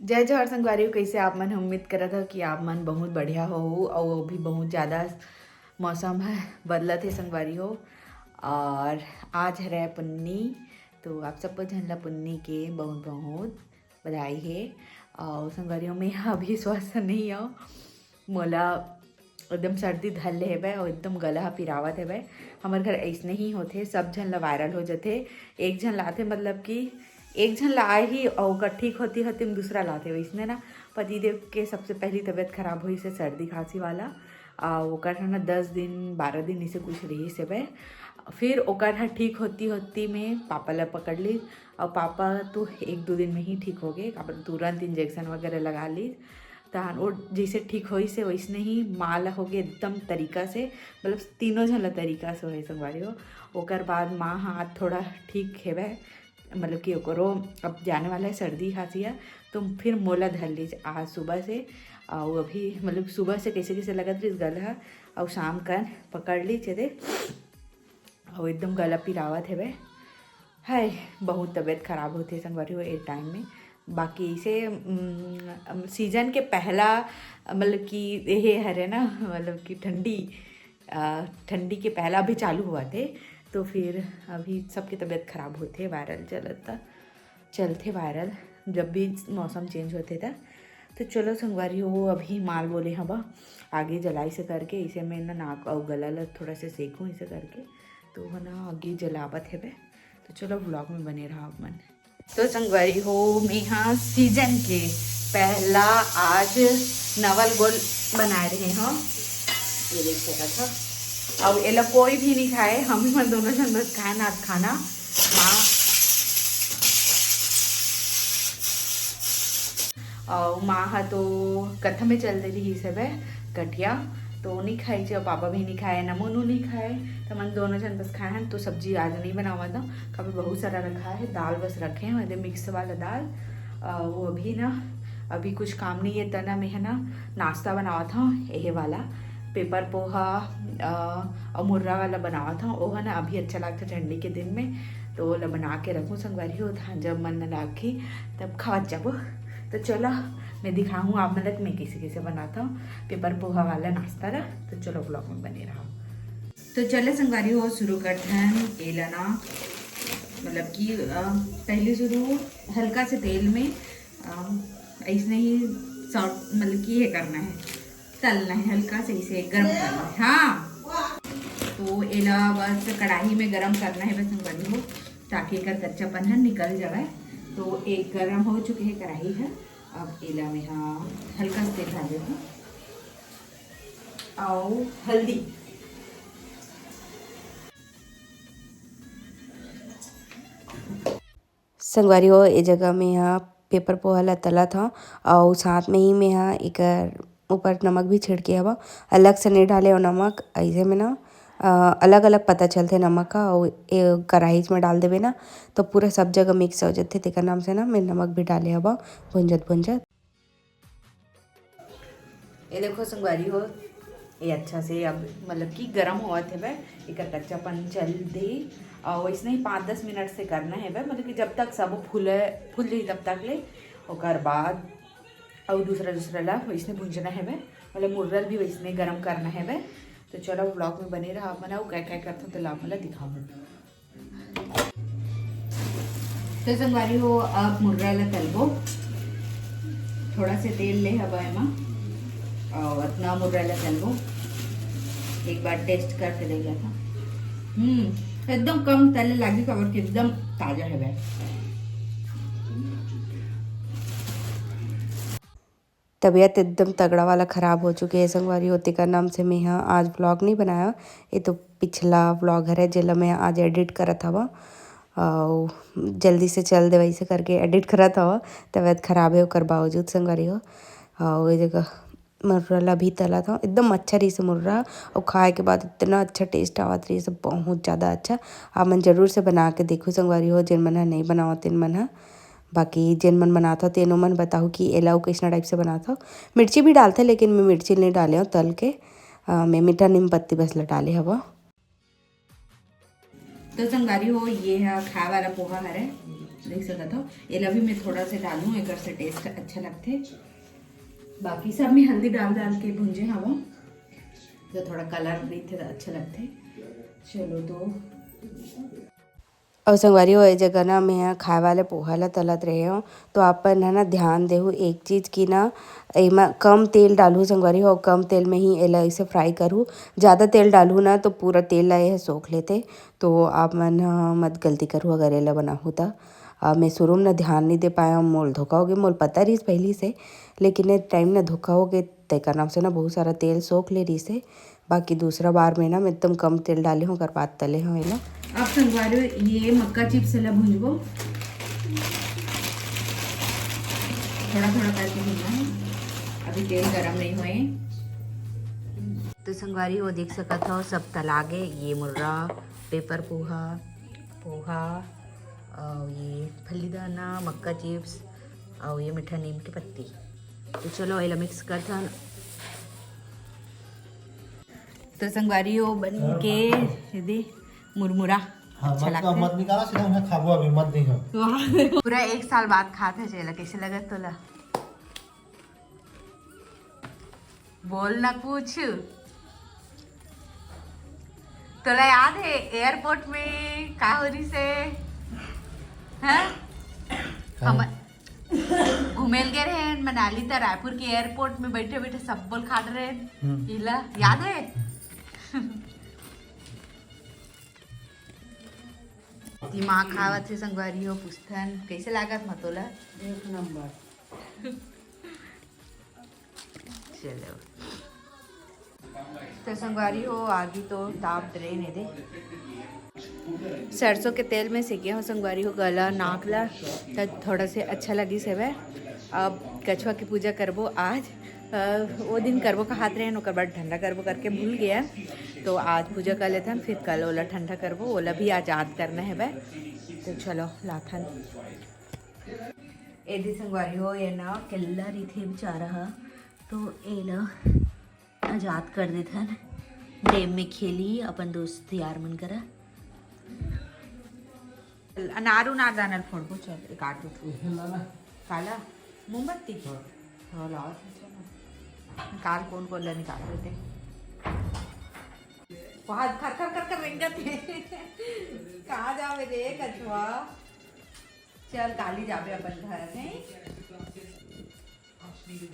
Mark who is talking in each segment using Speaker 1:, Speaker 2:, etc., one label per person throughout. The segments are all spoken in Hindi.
Speaker 1: जय जवाहर संगवारी, कैसे आप मन? उम्मीद करा था कि आप मन बहुत बढ़िया हो और अभी बहुत ज़्यादा मौसम है बदलत है संगवारी हो। और आज है पुन्नी, तो आप सबको झंडा पुन्नी के बहुत बहुत बधाई है। और संगवारियों में अभी स्वस्थ नहीं हो, मोला एकदम सर्दी धर ले हेबे और एकदम गला पिरावत हेबे। हमारे घर ऐसने ही होते, सब झन ला वायरल हो जाते। एक झन लाते मतलब कि एक झन लाए ही और ओकर ठीक होती होती में दूसरा लाते वैसने ना। पतिदेव के सबसे पहली तबीयत खराब हुई से सर्दी खांसी वाला, ओकर है ना 10 दिन 12 दिन इसे कुछ रही से बे। फिर ओकर है ठीक होती होती में पापा ला पकड़ ली और पापा तो 1-2 दिन में ही ठीक हो गए। तुरंत इंजेक्शन वगैरह लगा ली तहन वो जैसे ठीक होई से वैसने ही माँ ला हो गए एकदम तरीका से, मतलब तीनों झन ला तरीका से हो संगवारी हो। ओकर बाद माँ हाथ थोड़ा ठीक हेबे, मतलब कि ओकरो अब जाने वाला है सर्दी खांसी है। तो फिर मोला धर लीजिए आज सुबह से, और अभी मतलब सुबह से कैसे कैसे लगत रही गला, और शाम का पकड़ ली थे और एकदम गला पिरावत है। है बहुत तबीयत खराब होती है संगवारी हो एक टाइम में। बाकी इसे सीजन के पहला मतलब कि ये है ना, मतलब कि ठंडी के पहला अभी चालू हुआ थे। तो फिर अभी सबकी तबीयत ख़राब होते, वायरल चलते वायरल जब भी मौसम चेंज होते था। तो चलो संगवारी हो, अभी माल बोले हवा आगे जलाई से करके इसे मैं ना नाक और गला ला थोड़ा से सेकूँ इसे करके, तो है ना आगे जलावत है। तो चलो ब्लॉग में बने रहा आप मन। तो संगवारी हो, मैं यहाँ सीजन के पहला आज नवल गोल बना रहे हैं। ये देख सकता था, अब ये कोई भी नहीं खाए, हम ही दोनों जन बस खाए ना खाना। माँ और माँ हा तो कथा में चल रही सब है कटिया, तो नहीं खाई और पापा भी नहीं खाए, नमोनू नहीं खाए। तो मन दोनों जन बस खाए हैं। तो सब्जी आज नहीं बनावा था, कभी बहुत सारा रखा है, दाल बस रखे हैं मतलब मिक्स वाला दाल। वो अभी ना अभी कुछ काम नहीं है तना में है ना नाश्ता बनावा था यही वाला पेपर पोहा और मुर्रा वाला बनावा था। वो है ना अभी अच्छा लगता ठंडी के दिन में, तो वो बना के रखूँ संगवारी हो, जब मन न राखी तब खावा जाबो। तो चलो मैं दिखाऊँ आप मतलब मैं कैसे कैसे बनाता हूँ पेपर पोहा वाला नाश्ता रहा। तो चलो ब्लॉग में बने रहा। तो चलो संगवारी हो शुरू करते हैं। तेल ना मतलब कि पहले शुरू हल्का से तेल में ऐसे ही सॉफ्ट मतलब कि ये करना है, तलना है हल्का से, इसे गर्म करना है। हाँ, तो एला बस कढ़ाई में गर्म करना है बस संगवारी हो, ताकि एक कच्चापन है निकल जाए। तो एक गर्म हो चुकी है कढ़ाई है, अब एला में हाँ हल्का से तेल डाल देती और हल्दी,
Speaker 2: संगवारी हो ए जगह में यहाँ पेपर पोहा ला तला था और साथ में ही में यहाँ एक ऊपर नमक भी छिड़के हवा, अलग से नहीं डाले और नमक ऐसे में ना अलग अलग पता चलते नमक का, और कढ़ाई में डाल देवे ना तो पूरा सब जगह मिक्स हो जाते। तेकर नाम से ना मैं नमक भी डाले हवा भुंजत भुंजत।
Speaker 1: ये देखो संगवारी हो, ये अच्छा से अब मतलब कि गर्म हुआ थे वह एक कच्चापन चल दे। और वैसे ही 5-10 मिनट से करना है वह, मतलब कि जब तक सब फूल जाए तब तक ले। और बाद और दूसरा ला वैसे भूंजना है वह, मतलब मुर्रल भी वैसे गर्म करना है वह। तो चलो ब्लॉग में बने रहा, बनाओ क्या क्या करता तो लाभ मतलब दिखाऊँ। तो संगवारी हो अब मुर्रा ला तलबो, थोड़ा से तेल ले हवा एमा और इतना मुर्रा ला तलबो। एक बार टेस्ट करके देख था, एकदम कम तले लगी खबर के एकदम ताजा है वह।
Speaker 2: तबीयत एकदम तगड़ा वाला ख़राब हो चुकी है संगवारी होते का नाम से मैं यहाँ आज व्लॉग नहीं बनाया। ये तो पिछला व्लॉग है जिला मैं आज एडिट करत हवा और जल्दी से चल दे वैसे करके एडिट करत हवा। तबीयत ख़राब है ओकर बावजूद संगवारी हो, और ये जगह मुर्रा भी तला था एकदम अच्छा रही से मुर्रा, और खाए के बाद इतना अच्छा टेस्ट आवत रही सब बहुत ज़्यादा अच्छा। आप मन जरूर से बना के देखो संगवारी हो, जिन मन नहीं बनाओ तिन मन। बाकी जिन मन बनाता तेनो मन बताओ कि एलाऊ किसना टाइप से बनाता। मिर्ची भी डालते लेकिन मैं मिर्ची नहीं डाले हूँ तल के, मैं मीठा नीम पत्ती बस डाले हवा।
Speaker 1: तो संगवारी हो ये है खाए वाला पोहा है, देख सकते हो। एला भी मैं थोड़ा सा डालूँ, एक से टेस्ट अच्छा लगते। बाकी सब में हल्दी डाल डाल के भूंजे हवा तो थोड़ा कलर भी थे अच्छा लगते। चलो तो
Speaker 2: और संगवारी हो ये जगह ना मैं यहाँ खाए वाले पोहा ला तलत रहे हो, तो आपन है ना ध्यान देहु एक चीज़ की ना, एमा कम तेल डालू संगवारी हो, कम तेल में ही एला इसे फ्राई करूँ। ज़्यादा तेल डालू ना तो पूरा तेल ला यह सोख लेते, तो आप मन मत गलती करूँ अगर एला बनाहूँ तो। मैं शुरू में ना ध्यान नहीं दे पाया, मोल धोखा हो गया, मोल पता रही पहली से, लेकिन ये टाइम ना धोखा हो गए तय नाम से ना बहुत सारा तेल सोख ले रही से। बाकी दूसरा बार में ना मैं एकदम कम तेल डाले हूँ, कर बाद तले हूँ एला।
Speaker 1: आप संगवारी ये मक्का चिप्स ला भूंजबो, थोड़ा थोड़ा करके भूनना है, अभी तेल गरम नहीं हुए। तो संगवारी वो देख सकत हो सब तलागे, ये मुर्रा पेपर पोहा, पोहा और ये फलीदाना, मक्का चिप्स और ये मीठा नीम की पत्ती। तो चलो एला मिक्स करता। तो संगवारी वो बन के यदि मुरमुरा अच्छा लगता है।
Speaker 3: मत निकाला सीधा उन्हें खाबो, अभी मत देखो।
Speaker 1: पूरा 1 साल बाद खाते हैं चेला, कैसे लगा तोला? बोल ना कुछ। तोला याद है एयरपोर्ट में का हो रही से? हैं? हम घूमेल गए रहे मनाली तो रायपुर के एयरपोर्ट में बैठे बैठे सब बोल खा रहे इला याद है? दिमाग खावत है संगवारी हो, पुस्तन कैसे लागत मतोला?
Speaker 3: एक नंबर।
Speaker 1: चलो तो संगवारी हो आगे तो ताप दे ने दे। सरसों के तेल में सेके हो संगवारी हो, गला नाक ला तो थोड़ा से अच्छा लगी से वह। अब कछुआ की पूजा करबो आज, वो दिन करबो का हाथ रहे ओकर बाद ठंडा करबो करके भूल गया, तो आज पूजा कर लेते हैं, फिर कल ओला ठंडा करबो, ओला भी आज याद करना है वह। तो चलो लाथन एदी संगवारी हो ये ना केल्ला रही थे बेचारा, तो ए ना आजाद कर देता है। डेम में खेली अपन दोस्त यार मन करा अनारू ना दानल फोड़बो। चल एक आटू काला मोमबत्ती निकाल, कौन कौन ला निकाल देते बहुत खर खर कर कर रेंगत है। कहाँ जावे रे कछुआ? चल काली जावे अपन घर नहीं,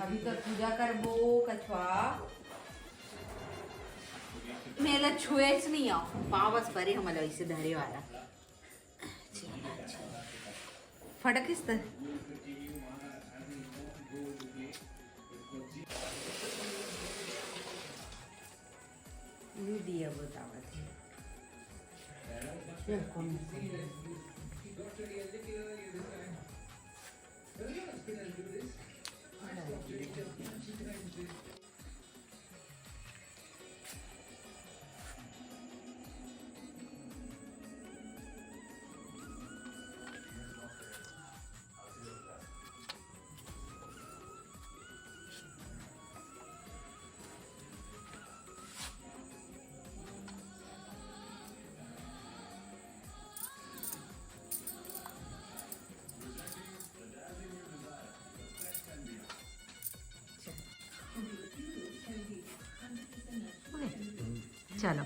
Speaker 1: अभी तो पूजा करबो कछुआ। मेला छुएस नहीं आओ, पाँव बस परे हमारा इसे धरे वाला फटकिस तर दिया बतावत चलो।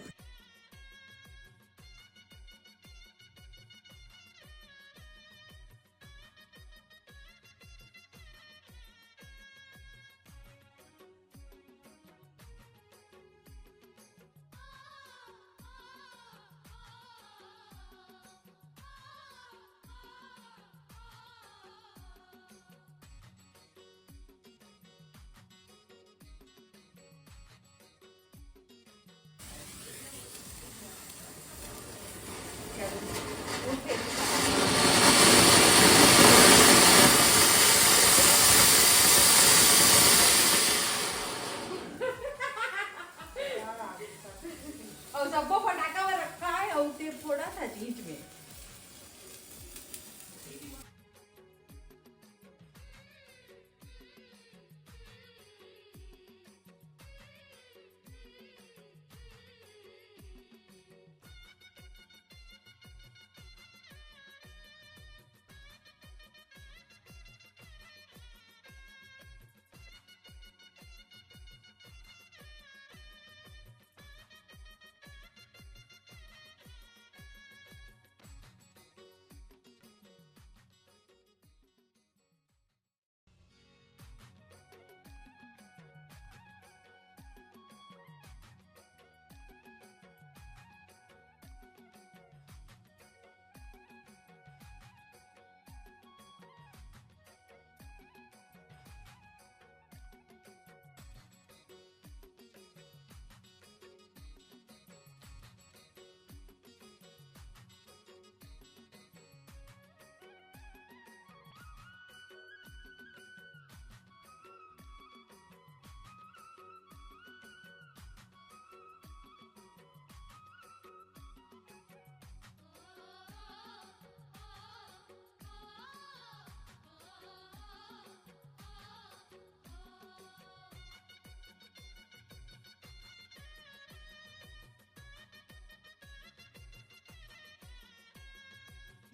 Speaker 1: और सबको फटाका में रखा है और ते थोड़ा सा चीज में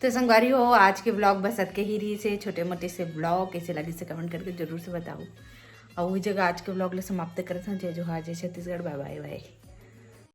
Speaker 1: तो संगवारी हो, आज के ब्लॉग बस अतके ही रही से छोटे मोटे से ब्लॉग कैसे लगे से कमेंट करके जरूर से बताओ। और वही जगह आज के ब्लॉग ले समाप्त करते हैं। जय जोहार, जय छत्तीसगढ़, बाय बाय बाय।